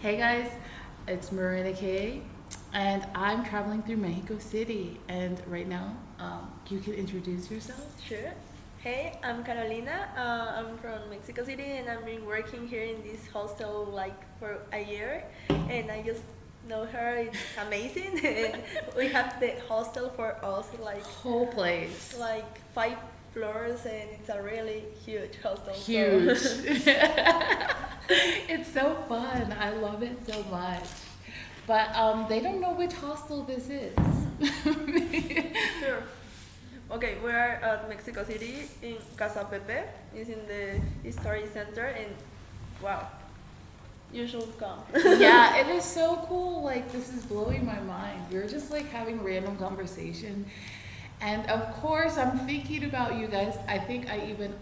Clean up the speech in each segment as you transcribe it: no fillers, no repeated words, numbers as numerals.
Hey guys, it's Marina K, and I'm traveling through Mexico City. And right now, you can introduce yourself. Sure. Hey, I'm Carolina. I'm from Mexico City, and I've been working here in this hostel like for a year. And I just know her. It's amazing. And we have the hostel for us Whole place. like 5 floors, and it's a really huge hostel. Huge. So. It's so fun. I love it so much. But they don't know which hostel this is. Sure. Okay, we are at Mexico City in Casa Pepe. It's in the history center, and wow, you should come. Yeah, it is so cool. Like, this is blowing my mind. We're just like having random conversation. And of course, I'm thinking about you guys. I think I even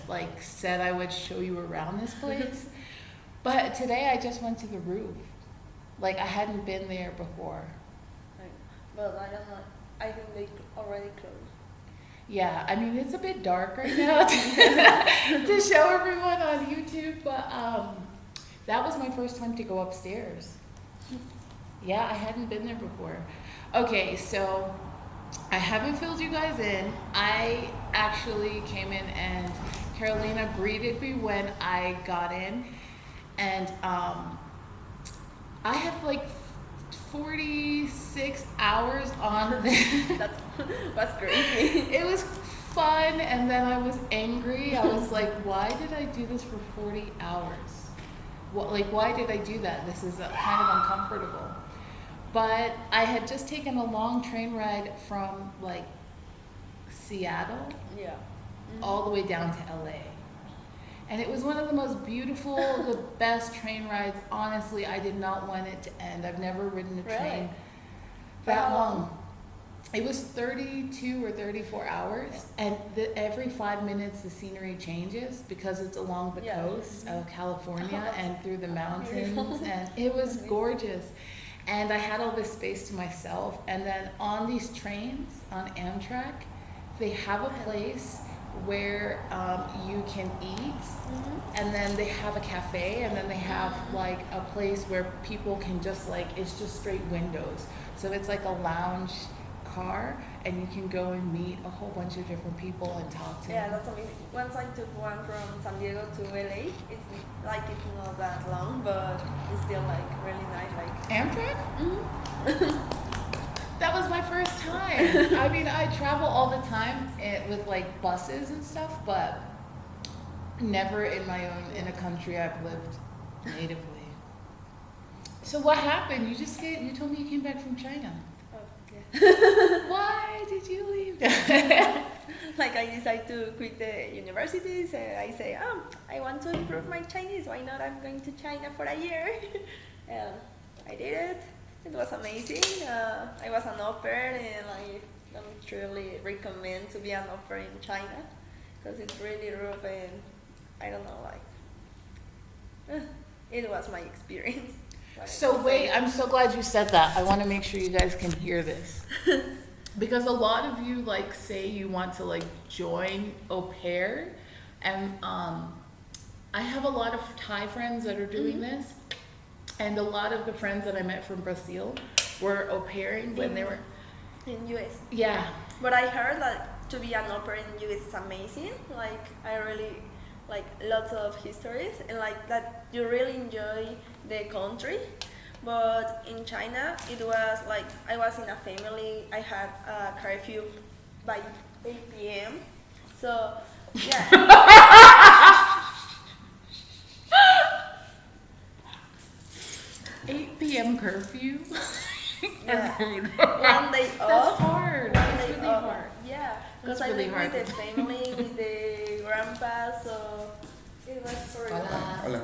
like said I would show you around this place. But today I just went to the roof. Like, I hadn't been there before. But I don't know. I think they already closed. Yeah, I mean, it's a bit dark right now to show everyone on YouTube, but that was my first time to go upstairs. Yeah, I hadn't been there before. Okay, so I haven't filled you guys in. I actually came in and Carolina greeted me when I got in, and I had like 46 hours on this. That's crazy. It was fun, and then I was angry. I was like, why did I do this for 40 hours? What, like, why did I do that? This is kind of uncomfortable. But I had just taken a long train ride from like Seattle Yeah. all the way down to LA. And it was one of the most beautiful, the best train rides. Honestly, I did not want it to end. I've never ridden a train Really? that long. It was 32 or 34 hours, and every 5 minutes the scenery changes because it's along the coast of California and through the mountains, and it was gorgeous. And I had all this space to myself. And then on these trains, on Amtrak, they have a place where you can eat, and then they have a cafe, and then they have like a place where people can just like, it's just straight windows. So it's like a lounge car, and you can go and meet a whole bunch of different people and talk to Yeah, them. that's amazing. Once I took one from San Diego to LA. It's like it's not that long, but it's still like really nice. Like Amtrak? mm-hmm. That was my first time. I mean, I travel all the time with like buses and stuff, but never in my own, in a country I've lived natively. So what happened? You told me you came back from China. Oh, yeah. Why did you leave? Like I decided to quit the university, so I say, I want to improve my Chinese. Why not? I'm going to China for a year. And I did it. It was amazing. I was an au pair, and I don't truly recommend to be an au pair in China because it's really rough, and I don't know, like it was my experience. So wait, I'm so glad you said that. I want to make sure you guys can hear this. Because a lot of you like say you want to like join au pair, and I have a lot of Thai friends that are doing this, and a lot of the friends that I met from Brazil were au pairing when they were in US. Yeah. But I heard that to be an au pair in US is amazing. Like I really like lots of histories, and like that you really enjoy the country. But in China, it was like I was in a family. I had a curfew by 8 p.m. So yeah. 8 p.m. curfew. Yeah. One day off. That's hard. One That's day really off. hard. Yeah, because That's I really live hard. with the family, with the grandpa, so it was for Hola. Hola.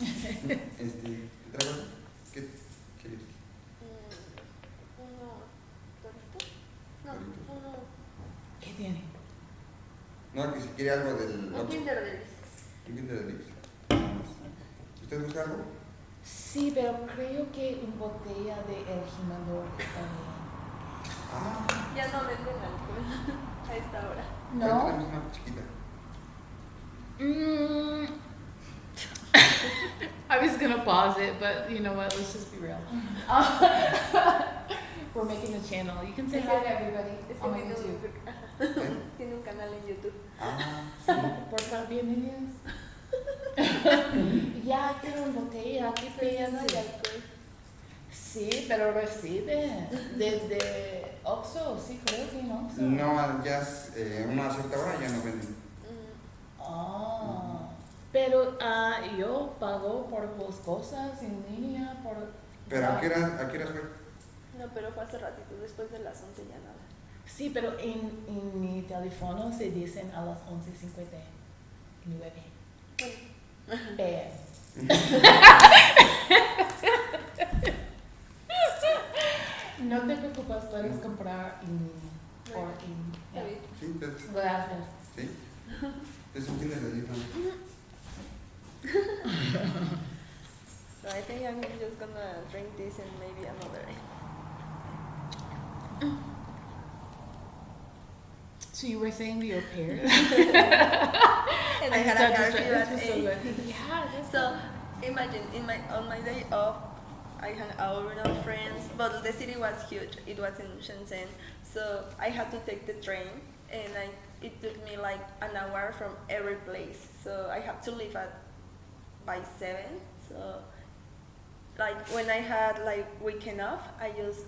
¿Te traigo? ¿Qué quieres? uno torito. No, Doritos. uno ¿Qué tiene? No, que si quiere algo del un Kinder Delice. Un Kinder de Lips. ¿Usted busca algo? Sí, pero creo que una botella de El Jimador está Ah, Ya no venden alcohol a esta hora. bien. ahí No. tenemos una chiquita. Mm. I was gonna pause it, but you know what? Let's just be real. We're making a channel. You can say hi to everybody Es que on my tiene YouTube. tiene un canal en YouTube. Ah, Sí, porfa, bienvenidos. Ya quiero una botella, aquí Ya no hay piensa. alcohol. Sí, pero recibe. Desde Oxxo, sí creo que en Oxxo. no, ya una cierta hora ya no venden. Ah, pero yo pago por las cosas en línea, por... Pero ¿a qué hora fue? No, pero fue hace ratito, después de las 11 ya nada. Sí, pero en mi teléfono se dicen a las 11:59 p.m. No te preocupes, puedes comprar en línea. Por Está bien. Sí, Gracias. sí. Es un kilo de libro. So I think I'm just gonna drink this and maybe another. So you were saying the au pair? And I had a curfew at This was so 8. good. Yeah, that's So imagine on my day off, I hung out with our friends, but the city was huge. It was in Shenzhen, so I had to take the train, and it took me like an hour from every place. So I have to leave by 7. So like when I had like weekend off, I just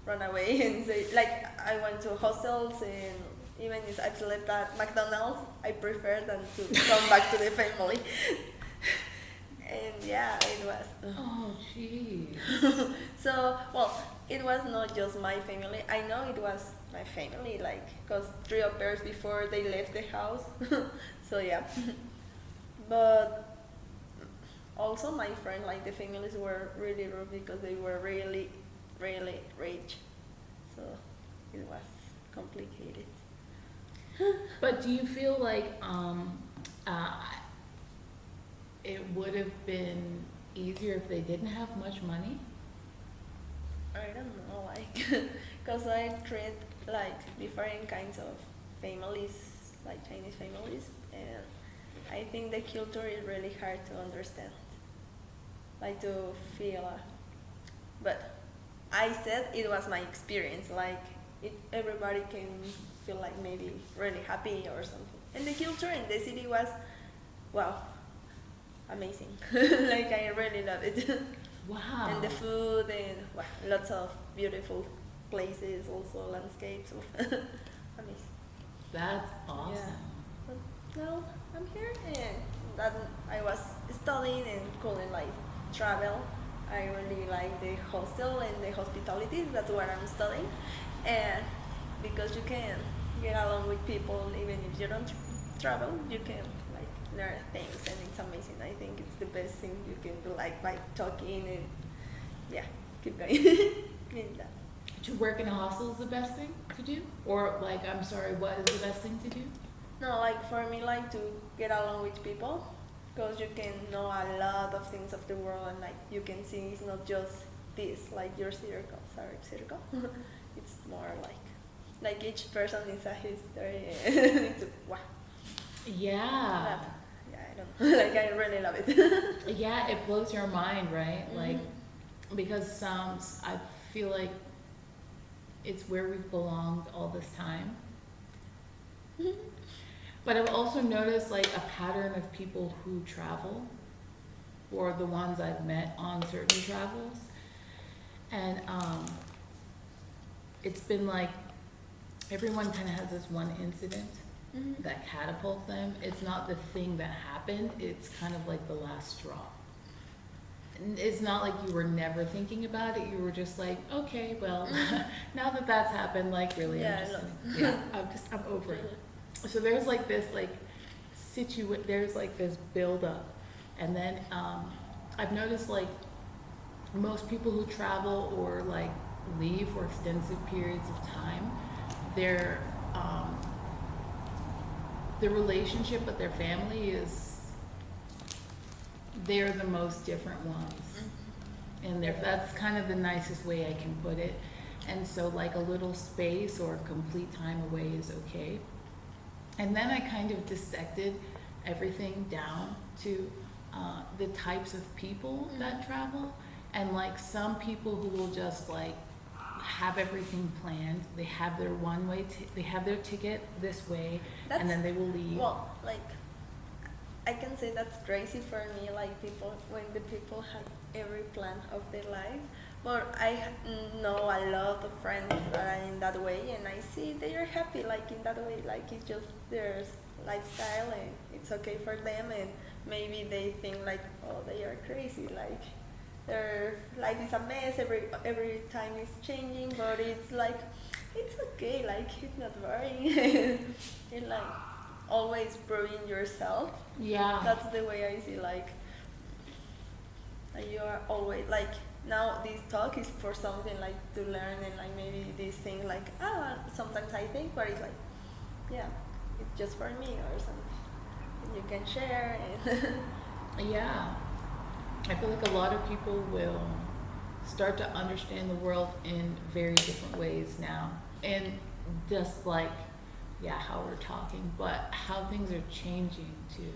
run away and say like I went to hostels, and even if I slept at McDonald's, I prefer than to come back to the family. And yeah, it was. Oh, jeez. So, well, it was not just my family. I know it was my family, like, because 3 au pairs before they left the house. So, yeah. But also my friend, like, the families were really rude because they were really, really rich. So, it was complicated. But do you feel like it would have been easier if they didn't have much money? I don't know, like, because I treat like different kinds of families, like Chinese families, and I think the culture is really hard to understand, like to feel. But I said it was my experience, like everybody can feel like maybe really happy or something. And the culture in the city was, wow, amazing. Like I really love it. Wow. And the food and wow, lots of beautiful places, also landscapes. Amazing. That's awesome. Yeah. But now I'm here and that I was studying and couldn't like travel. I really like the hostel and the hospitality. That's what I'm studying, and because you can get along with people even if you don't travel, you can like learn things, and it's amazing. I think it's the best thing you can do, like by talking and yeah, keep going. In that. To work in a hostel is the best thing to do? Or like, I'm sorry, what is the best thing to do? No, like for me, like to get along with people, because you can know a lot of things of the world, and like you can see it's not just this, like your circle. It's more like each person is a history. It's wow. Yeah. That, yeah, I don't know. Like I really love it. Yeah, it blows your mind, right? Mhm. Like, because I feel like it's where we've belonged all this time. But I've also noticed like a pattern of people who travel, or the ones I've met on certain travels. And it's been like everyone kind of has this one incident Mhm. that catapults them. It's not the thing that happened, it's kind of like the last straw. And it's not like you were never thinking about it, you were just like, okay, well, now that that's happened, like really, Yeah, I'm over it. So there's like this like there's like this build up, and then I've noticed like most people who travel or like leave for extensive periods of time, their the relationship with their family they're the most different ones. And that's kind of the nicest way I can put it. And so like a little space or complete time away is okay. And then I kind of dissected everything down to the types of people that travel, and like some people who will just like have everything planned. They have their they have their ticket this way, and then they will leave. Well, like I can say that's crazy for me. Like when the people have every plan of their life. But I know a lot of friends that are in that way, and I see they are happy like in that way. Like it's just their lifestyle, and it's okay for them. And maybe they think like, oh, they are crazy. Like their life is a mess. Every time it's changing, but it's like it's okay. Like it's not boring. It's like always proving yourself. Yeah. That's the way I see. Like you are always like. Now this talk is for something like to learn, and like maybe this thing like sometimes I think, but it's like yeah, it's just for me or something, and you can share and Yeah, I feel like a lot of people will start to understand the world in very different ways now, and just like how we're talking, but how things are changing too.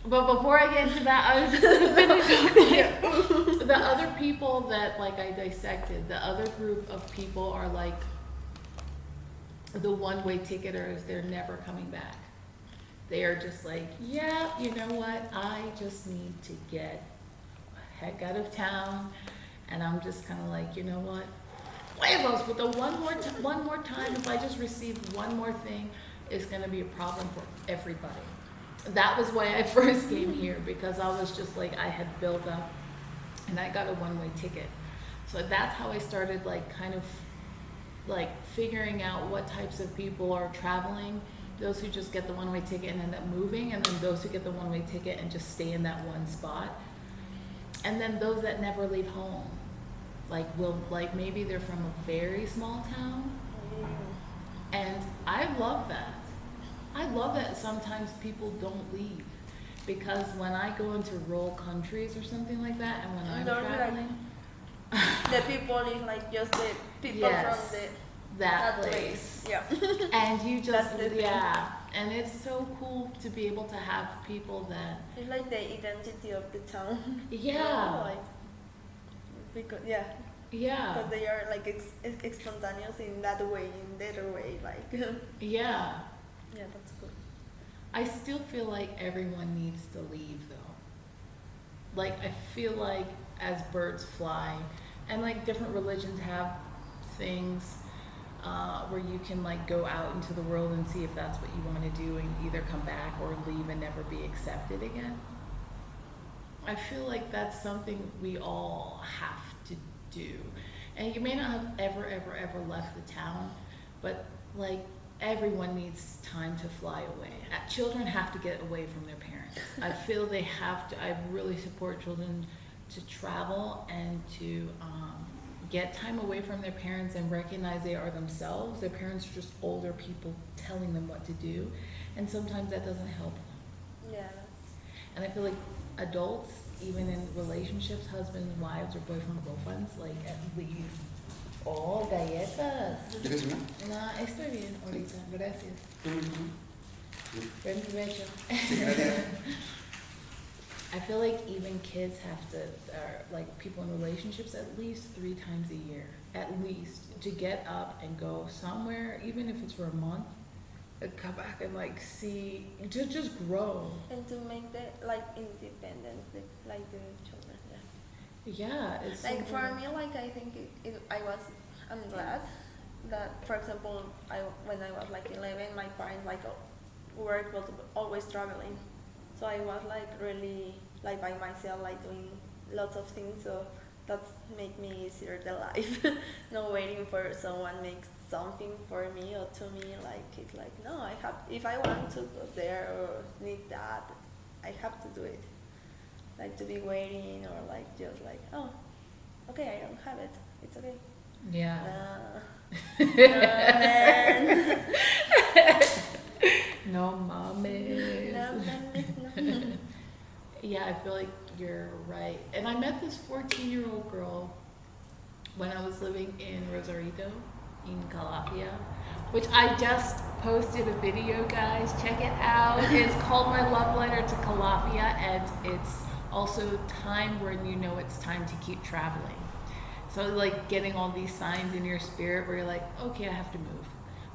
But before I get into that, I was just gonna finish the other people that like I dissected. The other group of people are like the one-way ticketers. They're never coming back. They are just like, yeah, you know what? I just need to get the heck out of town, and I'm just kind of like, you know what? Huevos, but the one more time, if I just receive one more thing, it's gonna be a problem for everybody. That was why I first came here, because I was just like, I had built up and I got a one-way ticket. So that's how I started like kind of like figuring out what types of people are traveling. Those who just get the one-way ticket and end up moving, and then those who get the one-way ticket and just stay in that one spot. And then those that never leave home. Like maybe they're from a very small town. And I love that. I love that sometimes people don't leave, because when I go into rural countries or something like that, and when I'm traveling, the people is like just the people from that place. Yeah. And you just That's and it's so cool to be able to have people that it's like the identity of the town. Yeah. Like, because because they are like spontaneous in that way, in that way, like yeah. Yeah, that's good. I still feel like everyone needs to leave though. Like I feel like as birds fly, and like different religions have things where you can like go out into the world and see if that's what you want to do, and either come back or leave and never be accepted again. I feel like that's something we all have to do. And you may not have ever left the town, but like everyone needs time to fly away. Children have to get away from their parents. I feel they have to. I really support children to travel and to get time away from their parents and recognize they are themselves. Their parents are just older people telling them what to do, and sometimes that doesn't help them. Yeah. And I feel like adults, even in relationships, husbands, wives, or boyfriend, girlfriends, like at least. Oh, galletas. ¿Quieres una? No, estoy bien ahorita, gracias. Buen provecho. Gracias. I feel like even kids have to, like people in relationships, at least 3 times a year, at least, to get up and go somewhere, even if it's for a month, and come back and like see, to just grow. And to make the like independence, like the children. Yeah, it's Like so for me, like I think I'm glad that, for example, when I was like 11, my parents like were always traveling, so I was like really like by myself, like doing lots of things. So that's make me easier the life. Not waiting for someone makes something for me or to me. Like it's like no, I have, if I want to go there or need that, I have to do it. Like to be waiting or like just like, oh, okay, I don't have it, it's okay. yeah. Man. No mames. No, no. Yeah, I feel like you're right. And I met this 14-year-old girl when I was living in Rosarito, in Calafia, which I just posted a video, guys. Check it out. It's called My Love Letter to Calafia, and it's also time when you know it's time to keep traveling. So like getting all these signs in your spirit where you're like, okay, I have to move.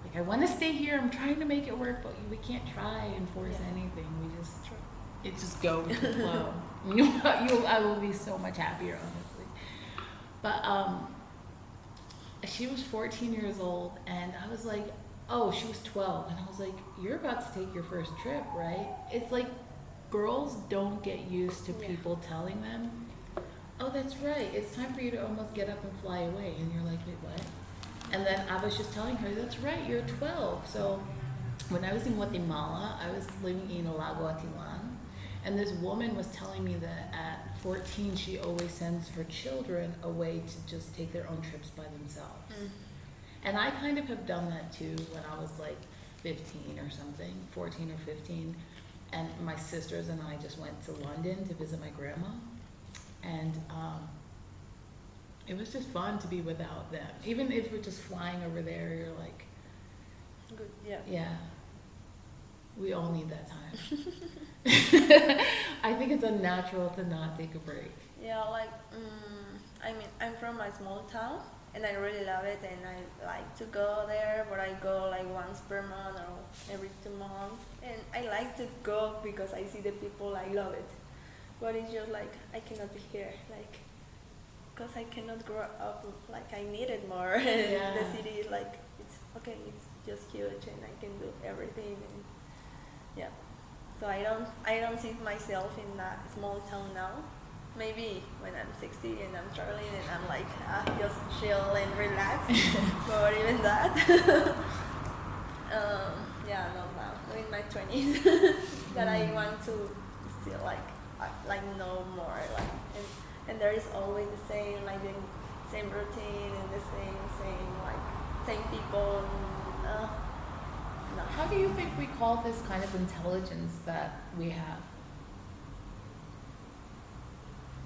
Like I want to stay here. I'm trying to make it work, but we can't try and force anything. It just go with the flow. I will be so much happier, honestly. But she was 14 years old, and I was like, oh, she was 12, and I was like, you're about to take your first trip, right? It's like girls don't get used to people telling them, oh, that's right, it's time for you to almost get up and fly away, and you're like, wait, what? And then I was just telling her, that's right, you're 12. So when I was in Guatemala, I was living in Lago Atilan, and this woman was telling me that at 14, she always sends her children away to just take their own trips by themselves. And I kind of have done that too when I was like 15 or something, 14 or 15. And my sisters and I just went to London to visit my grandma. And it was just fun to be without them. Even if we're just flying over there, you're like, Good, yeah. yeah, we all need that time. I think it's unnatural to not take a break. Yeah, like, I mean, I'm from a small town, and I really love it, and I like to go there, but I go like once per month or every 2 months, and I like to go because I see the people, I love it. But it's just like, I cannot be here, like, because I cannot grow up, like, I need it more. Yeah. The city is like, it's okay, it's just huge, and I can do everything, and yeah. So I don't see myself in that small town now. Maybe when I'm 60 and I'm traveling and I'm like, just chill and relax. But even that, yeah, not now. In my 20s, that I want to still like know more, like, and there is always the same, like the same routine and the same people. No. How do you think we call this kind of intelligence that we have?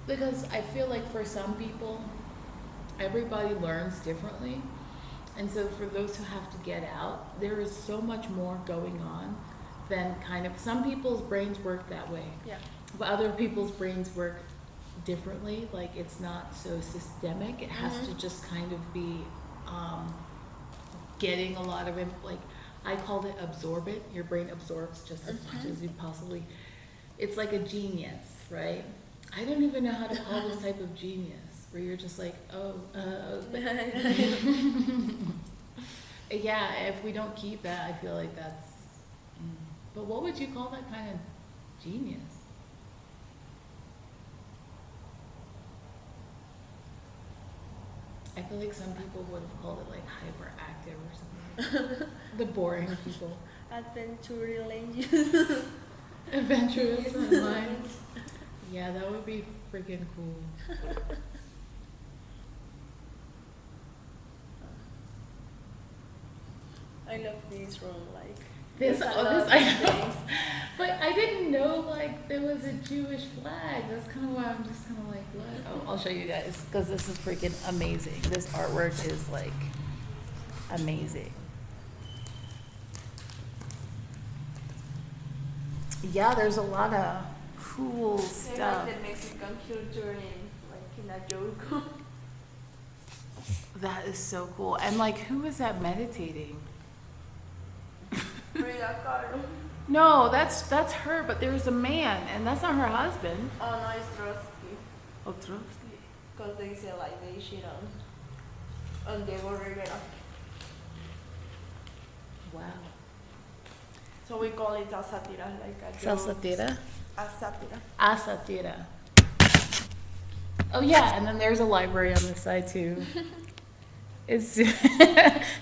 Because I feel like for some people, everybody learns differently. And so for those who have to get out, there is so much more going on than kind of, some people's brains work that way. Yeah. But other people's brains work differently. Like it's not so systemic. It has to just kind of be getting a lot of, like, I called it absorb it. Your brain absorbs just as much as you possibly. It's like a genius, right? I don't even know how to call this type of genius, where you're just like, yeah, if we don't keep that, I feel like that's, but what would you call that kind of genius? I feel like some people would have called it like hyperactive or something. The boring people. Adventurous. Adventurous minds. Yeah, that would be freaking cool. I love this room, like. This, there's a oh, lot this of I know. things. But I didn't know like there was a Jewish flag. That's kind of why I'm just kind of like, what? Oh, I'll show you guys because this is freaking amazing. This artwork is like amazing. Yeah, there's a lot of cool They stuff. like the Mexican culture in a joke. That is so cool. And like, who is that meditating? Frida Kahlo. No, that's her, but there's a man, and that's not her husband. Oh no, it's Trotsky. Oh, Trotsky. Because they say like they shit on Diego Rivera. Wow. So we call it a satira, like a joke. Salsatira? A satira. Asatira. Oh yeah, and then there's a library on this side too. It's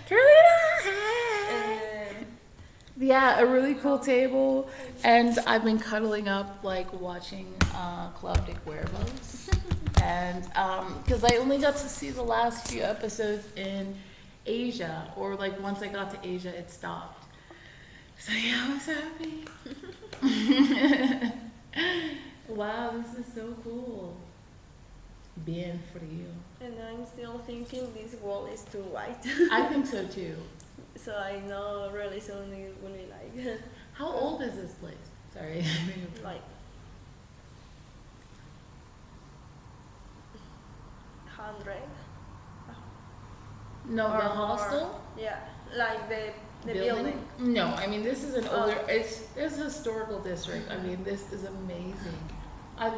Carolina. Yeah, a really cool table, and I've been cuddling up, like watching Club de Cuervos, and because I only got to see the last few episodes in Asia, or like once I got to Asia, it stopped. So yeah, I was happy. Wow, this is so cool. Bien frío. And I'm still thinking this wall is too white. I think so too. So I know really soon it will be like How old is this place? Sorry. like 100. No, Or the more. hostel? Yeah, like the building. No, I mean this is an older. Oh. It's a historical district. I mean this is amazing. I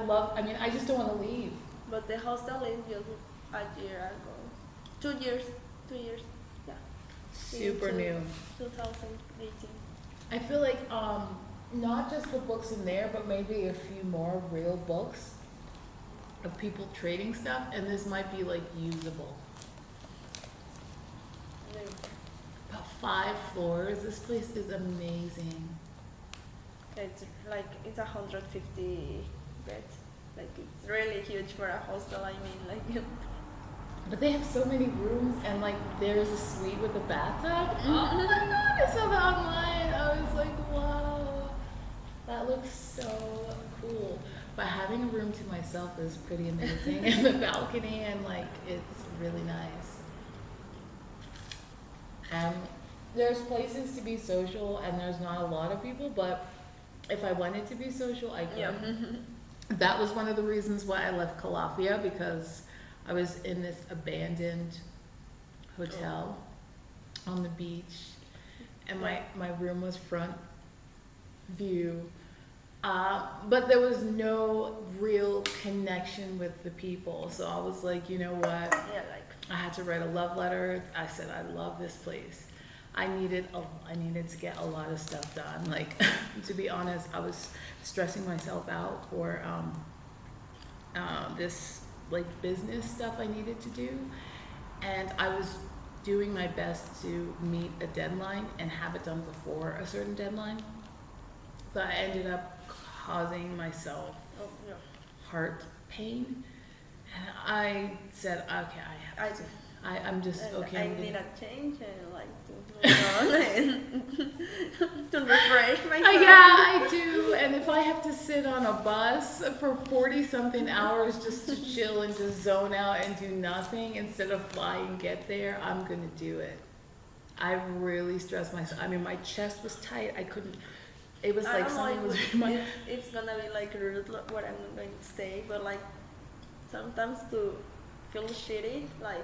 mean I just don't want to leave. But the hostel is just a year ago. 2 years. 2 years. Yeah. Super Into new. 2018. I feel like not just the books in there, but maybe a few more real books of people trading stuff, and this might be like usable. About 5 floors. This place is amazing. It's like it's 150 beds. Like it's really huge for a hostel. I mean, like But they have so many rooms, and like there's a suite with a bathtub. Oh my god! I saw that online. I was like, wow, that looks so cool. But having a room to myself is pretty amazing, and the balcony, and like it's really nice. There's places to be social, and there's not a lot of people, but if I wanted to be social, I could. yeah. That was one of the reasons why I left Calafia, because I was in this abandoned hotel on the beach, and my room was front view, but there was no real connection with the people. So I was like, you know what? Yeah, like I had to write a love letter. I said I love this place. I needed to get a lot of stuff done. Like to be honest, I was stressing myself out for this like business stuff I needed to do, and I was doing my best to meet a deadline and have it done before a certain deadline. So I ended up causing myself oh yeah. heart pain, and I said, okay, I have to. I'm just okay. I I'm need gonna- a change and like to move on and to refresh myself. Yeah, I do. And if I have to sit on a bus for 40 something hours just to chill and just zone out and do nothing instead of fly and get there, I'm gonna do it. I really stressed myself. I mean, my chest was tight. I couldn't. It was I like don't know something was if in my. it's gonna be like rude what I'm going to say, but like sometimes to feel shitty, like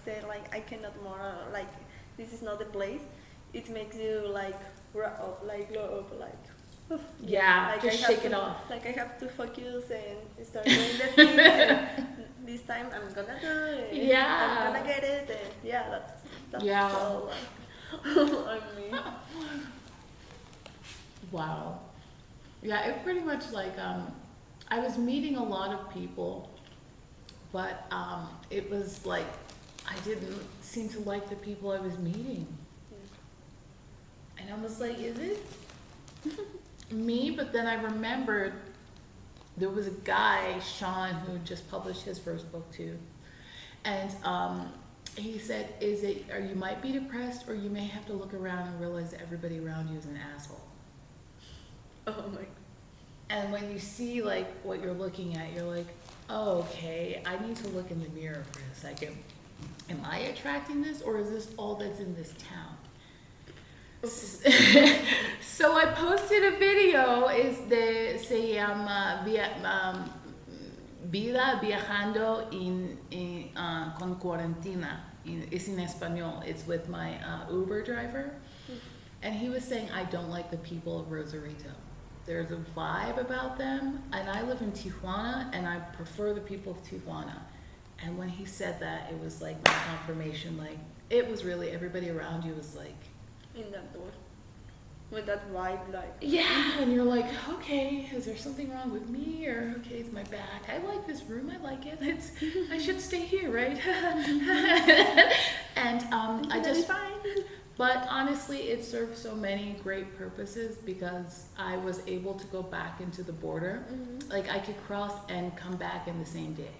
say like I cannot more, like this is not the place. It makes you like grow up, like glow up, like Yeah, like just I have shake it to, off. Like I have to focus and start doing the things. And this time I'm gonna do it. Yeah. I'm gonna get it. And yeah, that's Yeah. all. Like, I mean. Wow. Yeah, it pretty much like I was meeting a lot of people, but it was like I didn't seem to like the people I was meeting. And I was like, is it me? But then I remembered there was a guy, Sean, who just published his first book too. And he said, or you might be depressed, or you may have to look around and realize that everybody around you is an asshole. Oh my. And when you see like what you're looking at, you're like, oh, okay, I need to look in the mirror for a second. Am I attracting this, or is this all that's in this town? So I posted a video, se llama Vida Viajando con Cuarentena. It's in Espanol. It's with my Uber driver. And he was saying, I don't like the people of Rosarito. There's a vibe about them, and I live in Tijuana, and I prefer the people of Tijuana. And when he said that, it was like my confirmation, like, it was really, everybody around you was like, In that door. With that vibe, like. yeah, and you're like, okay, is there something wrong with me, or okay, it's my back. I like this room, I like it. I should stay here, right? And I just, fine. but honestly, it served so many great purposes because I was able to go back into the border. Mm-hmm. Like I could cross and come back in the same day.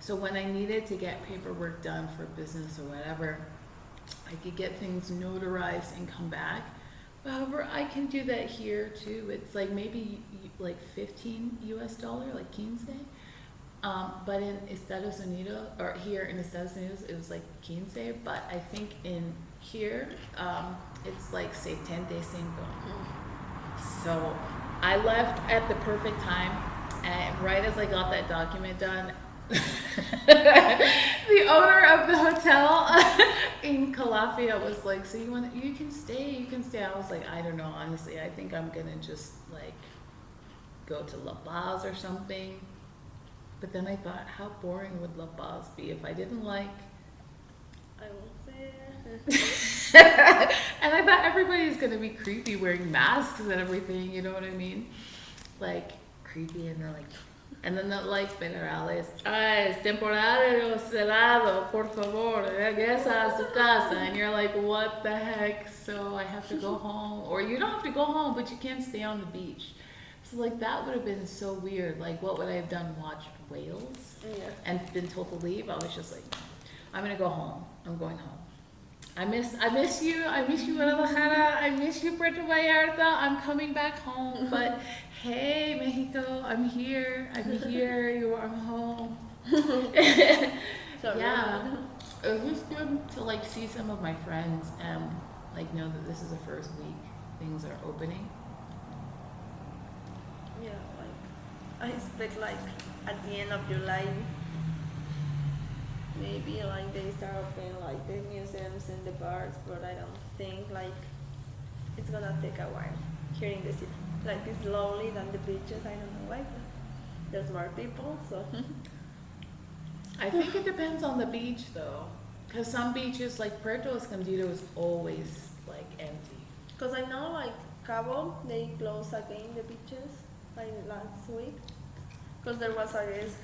So when I needed to get paperwork done for business or whatever, I could get things notarized and come back. However, I can do that here too. It's like maybe like $15 US, like 15. But in Estados Unidos, or here in Estados Unidos, it was like 15, but I think in here, it's like 75. So I left at the perfect time, and right as I got that document done, the owner of the hotel in Calafia was like, "So you can stay. I was like, "I don't know, honestly. I think I'm gonna just like go to La Paz or something." But then I thought, how boring would La Paz be if I didn't like? I won't say. And I thought everybody's gonna be creepy wearing masks and everything, you know what I mean? Like creepy, and they're like, and then they're like federales, es temporario cerrado, por favor, regresa a su casa, and you're like, what the heck? So I have to go home, or you don't have to go home, but you can't stay on the beach. So like that would have been so weird. Like what would I have done? Watched whales? Yeah. And been told to leave? I was just like, I'm gonna go home. I'm going home. I miss you, Guadalajara, I miss you, Puerto Vallarta, I'm coming back home, but hey, Mexico, I'm here, I'm home. Yeah, it was good to like see some of my friends and like know that this is the first week things are opening. Yeah, like I expect like at the end of July, maybe like they start opening like the museums and the bars, but I don't think like it's gonna take a while here in the city. Like it's lonely than the beaches. I don't know why. But there's more people, so. I think it depends on the beach though, because some beaches like Puerto Escondido is always like empty. Cause I know like Cabo, they closed again the beaches like last week. Cause there was a guest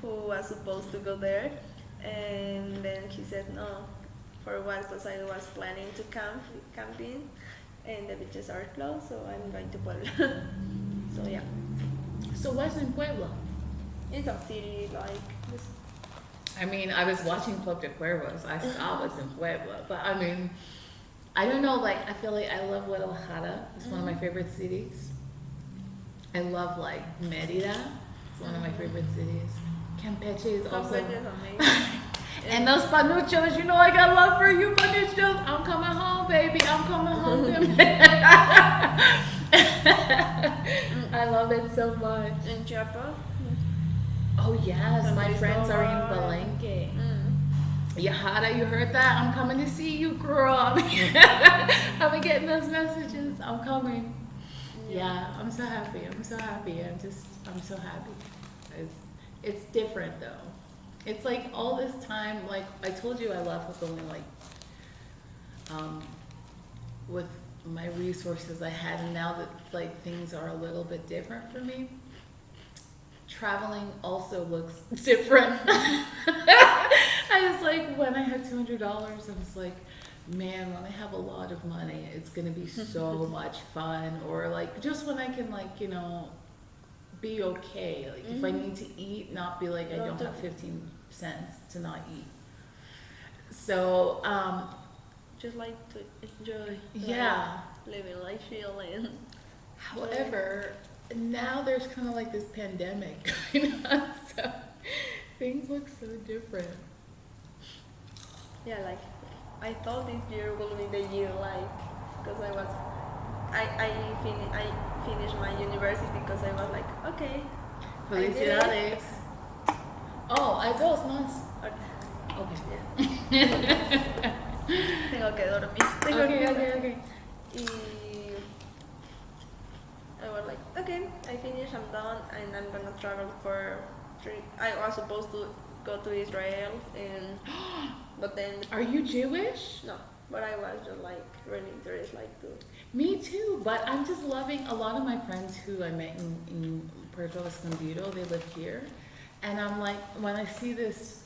who was supposed to go there, and then he said no. For a while, because I was planning to camping, and the beaches are closed, so I'm going to Puebla. So yeah. So what's in Puebla? It's a city like this. I mean, I was watching Club de Cuervos. I saw what's in Puebla, but I mean, I don't know. Like, I feel like I love Guadalajara. It's one of my favorite cities. I love like Mérida. It's one of my favorite cities. Campeche is also. Campeche is amazing. And those panuchos, you know, I got love for you, panuchos. I'm coming home, baby. I'm coming home. I love it so much. In Chiapas. Oh yes, my friends are in Palenque. Palenque. Yahara, you heard that? I'm coming to see you, girl. I've been getting those messages. I'm coming. Yeah, I'm so happy. I'm so happy. I'm so happy. It's different though. It's like all this time, like I told you, I left with only like, with my resources I had, and now that like things are a little bit different for me, traveling also looks different. I was like, when I had $200, I was like, man, when I have a lot of money, it's gonna be so much fun. Or like, just when I can like, you know, be okay. Like if I need to eat, not be like I don't have 15 cents to not eat. So, Just like to enjoy. yeah. Living life, feeling. However, now there's kind of like this pandemic going on, so things look so different. Yeah, like I thought this year will be the year, like, because I finished my university because I was like, okay. Felicidades. Oh, I dos más. Okay. Tengo que dormir. Okay. Y I was like, okay, I finished, I'm done, and I'm gonna travel for 3. I was supposed to go to Israel, but then. Are you Jewish? No, but I was just like really interested, like to. Me too, but I'm just loving a lot of my friends who I met in Puerto Escondido. They live here, and I'm like, when I see this,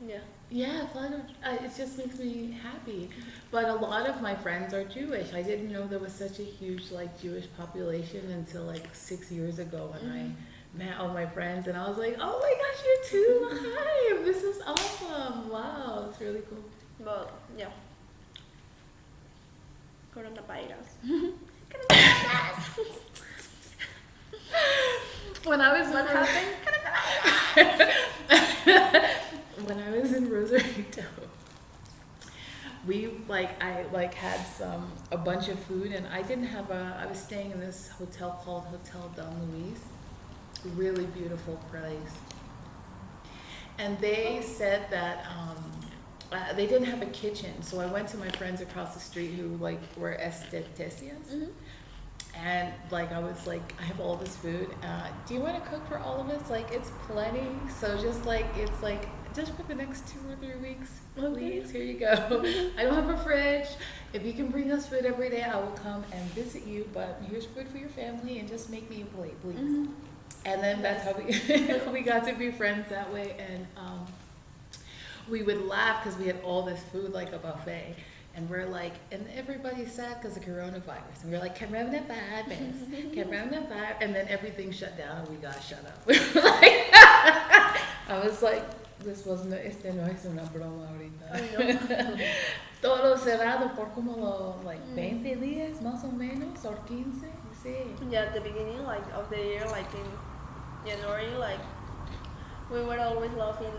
yeah, it just makes me happy. But a lot of my friends are Jewish. I didn't know there was such a huge like Jewish population until like 6 year ago when I met all my friends, and I was like, oh my gosh, you too! Hi, this is awesome! Wow, it's really cool. But yeah. Coronavirus. When I was What happened? When I was in Rosarito, I had a bunch of food, and I didn't have I was staying in this hotel called Hotel Don Luis, really beautiful place. And they said that they didn't have a kitchen, so I went to my friends across the street who were esteticians. Mm-hmm. And I was like, I have all this food. Do you want to cook for all of us? It's plenty. So just for the next 2 or 3 weeks, please. Here you go. I don't have a fridge. If you can bring us food every day, I will come and visit you. But here's food for your family, and just make me a plate, please. Mm-hmm. And then that's how we got to be friends that way. And we would laugh because we had all this food like a buffet. And we're and everybody's sad because of coronavirus. And we're like, coronavirus, coronavirus. And then everything shut down and we got shut up. I was like, no es una broma ahorita. Todo cerrado por como 20 días, más o menos, or 15, sí. Yeah, at the beginning of the year, in January, we were always laughing,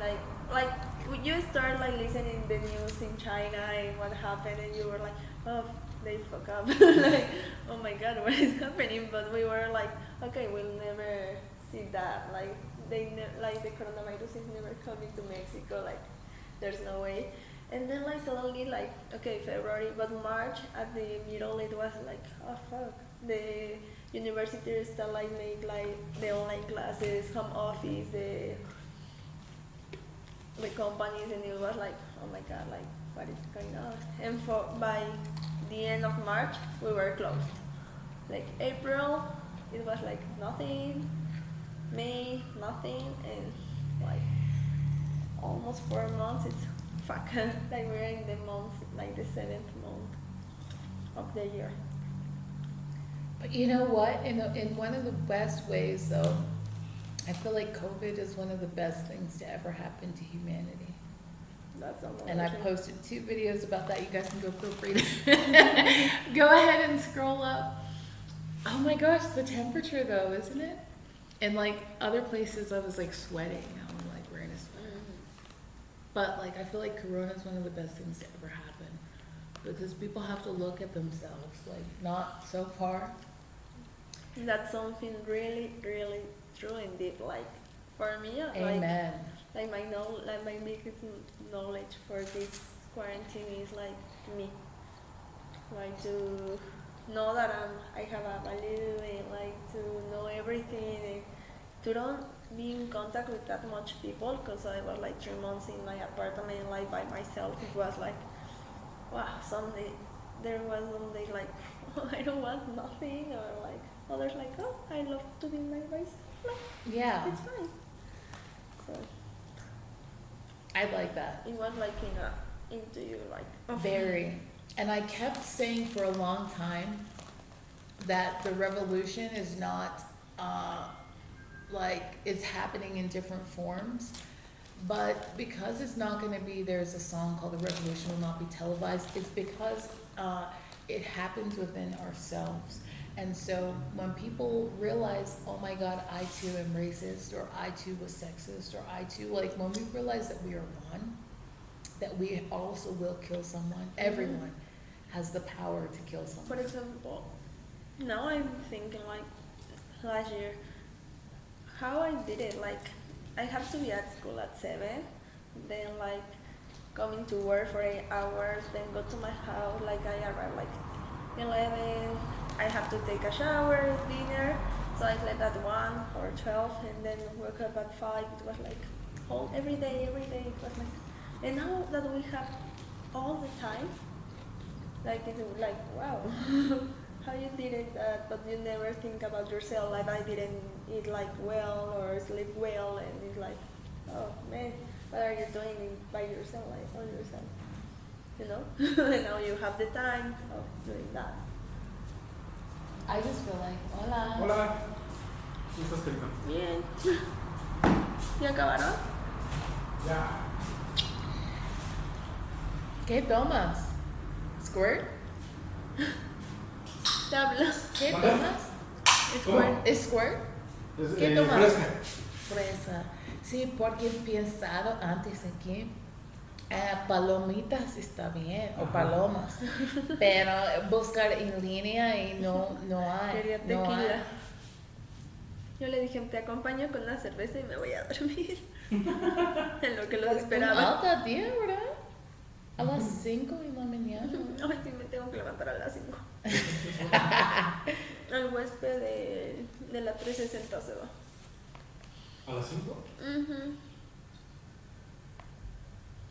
you start listening the news in China and what happened, and you were like, oh, they fuck up, oh my god, what is happening? But we were like, okay, we'll never see that, the coronavirus is never coming to Mexico, there's no way. And then suddenly okay, February, but March at the middle it was oh fuck, the universities that make the online classes, home office, the companies, and it was oh my god, what is going on? And by the end of March we were closed. April it was nothing, May nothing, and almost 4 months it's fuck. We're in the month, the 7th month of the year. But you know what? In one of the best ways, though, I feel like COVID is one of the best things to ever happen to humanity. That's and I've posted 2 videos about that. You guys can go feel free to go ahead and scroll up. Oh my gosh, the temperature though, isn't it? And other places I was sweating. I'm wearing a sweater. Mm-hmm. But I feel like Corona is one of the best things to ever happen. Because people have to look at themselves, not so far. That's something really, really true and deep. For me, Amen. My biggest knowledge for this quarantine is me. To know that I have a value, and to know everything, and to don't be in contact with that much people, because I was 3 months in my apartment by myself. It was wow, there was some day oh, I don't want nothing, or others oh, I love to be by myself. Yeah. It's fine. So I like that. it was into you Very. And I kept saying for a long time that the revolution is not it's happening in different forms. But because it's not going to be, there's a song called The Revolution Will Not Be Televised, it's because it happens within ourselves. And so when people realize, oh my God, I too am racist, or I too was sexist, or I too, when we realize that we are one, that we also will kill someone, everyone has the power to kill someone. For example, now I'm thinking last year, how I did it, I have to be at school at 7, then coming to work for 8 hours, then go to my house, I arrive 11, I have to take a shower, dinner, so I slept at 1 or 12, and then woke up at 5. It was whole every day, it was and now that we have all the time, it's wow, how you did it, but you never think about yourself, I didn't eat well or sleep well, and it's oh man, what are you doing by yourself, on yourself, and now you have the time of doing that. I just feel hola. Hola. ¿Cómo estás, querida? Bien. ¿Ya acabaron? Ya. ¿Qué tomas? ¿Squirt? Te hablo. ¿Qué ¿Vale? tomas? Squirt. ¿Es squirt? Es, ¿Qué tomas? fresca. fresa. Sí, porque he pensado antes aquí, palomitas está bien, o palomas, pero buscar en línea y no hay. Quería No hay. tequila. Yo le dije, te acompaño con una cerveza y me voy a dormir. En lo que los esperaba. Alta día, ¿verdad? A las 5 de la mañana. Ay, sí, me tengo que levantar a las 5. El huésped de la 360 se va. ¿A las 5?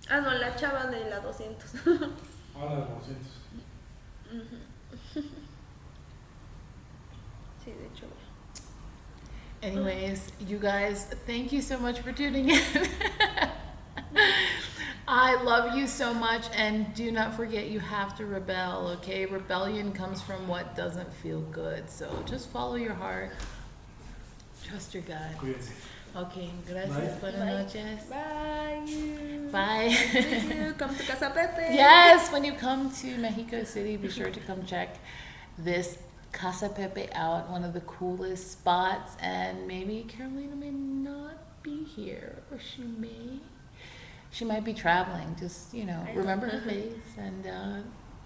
Ah, no, la chava de la 200. A las 200. Sí, de hecho. Anyways, you guys, thank you so much for tuning in. I love you so much, and do not forget you have to rebel, okay? Rebellion comes from what doesn't feel good, so just follow your heart. Trust your gut. Cuídense. Okay, gracias. Bye. Buenas noches. Bye. Bye. Thank you. Come to Casa Pepe. Yes, when you come to Mexico City, be sure to come check this Casa Pepe out, one of the coolest spots, and maybe Carolina may not be here, or she might be traveling. Just, remember her face and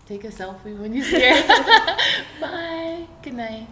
take a selfie when you see her. Bye. Good night.